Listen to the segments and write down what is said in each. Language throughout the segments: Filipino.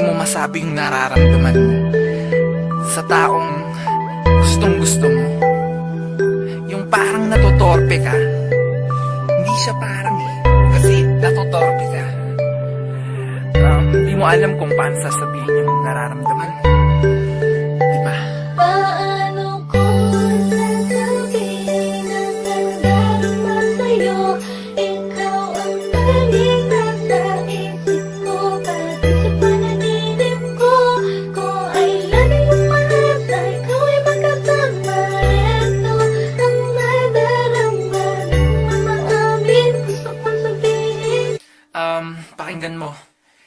mo masabi yung nararamdaman mo sa taong gustong gusto mo. Yung parang natotorpe ka. Hindi siya parang kasi natotorpe ka. Hindi mo alam kung paano sasabihin yung nararamdaman mo. Diba? Paano ko sasabihin ang nagdarama sa'yo? Ikaw ang tanging nasa isip ko. Pati sa panaginip ko, kung ay laging umaharap na ikaw ay magkasama. Ito ang nadarama ng mamaamin. Gusto kong sabihin. Pakinggan mo.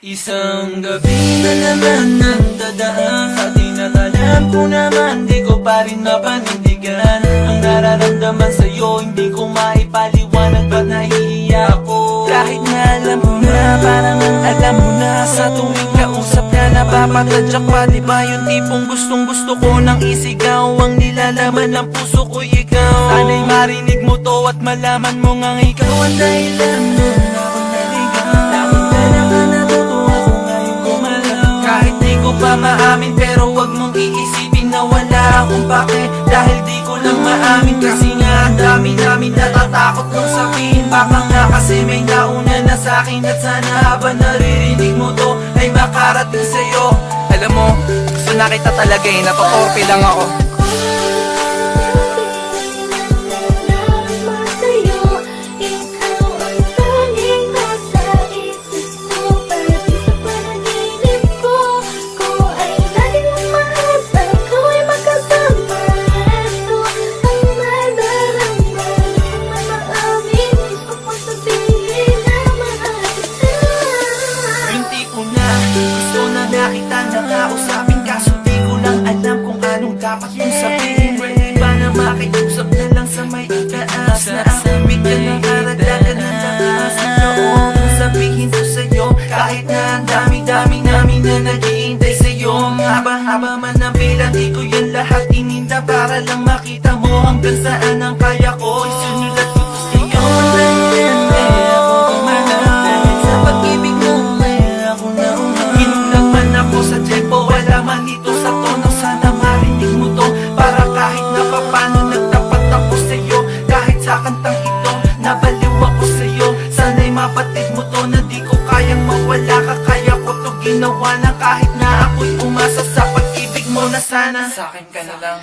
Isang gabi na naman ang dadaan sa atin at alam ko naman di ko pa rin mapanindigan ang nararamdaman sa'yo. Hindi ko maipaliwanag ba't nahihiya ako. Kahit na alam mo na, parang ang alam mo na, sa tuwing kausap ka napapatadyak pa. Diba yung tipong gustong gusto ko nang isigaw, ang nilalaman ng puso ko'y ikaw. Sana'y marinig mo to at malaman mo ngang ikaw ang dahilan mo ako naligaw. Bakit ka naman natutuwa ko ngayon gumalaw? Kahit di ko pa maamin, pero wag mong iisipin na wala akong pake. Dahil di ko lang maamin, kasi nga ang dami namin natatakot kong sabihin. Baka nga kasi may nauna na sa'kin, at sana habang naririnig mo to ay makarating sa'yo. Alam mo, gusto na kita talaga eh. Natotorpe lang ako. Nakita na kausapin, kaso di ko lang alam kung anong dapat kong sabihin. Pwede ba na makiusap na lang sa may itaas, na ang bigyan ng karagdagan ng lakas na noong sabihin ko sa'yo. Kahit na ang dami-dami namin na nag-iintay sa'yo, haba-haba man ang pila, di ko yan lahat ininda para lang makita mo hanggang saan ang kaya ko. Isinulat ko to sa'yo. Dahil ako gumalaw, dahil sa pag-ibig mo ako naunang ako sa tempo, wala man dito sa tono. Sana marinig mo to, para kahit na papano nagtapat ako sa'yo. Kahit sa kantang ito, nabaliw ako sa'yo. Sana'y mapatid mo to na di ko kayang mawala ka. Kaya ko to ginawa na kahit na ako'y umasa sa pag-ibig mo na sana. Sa'kin ka na lang.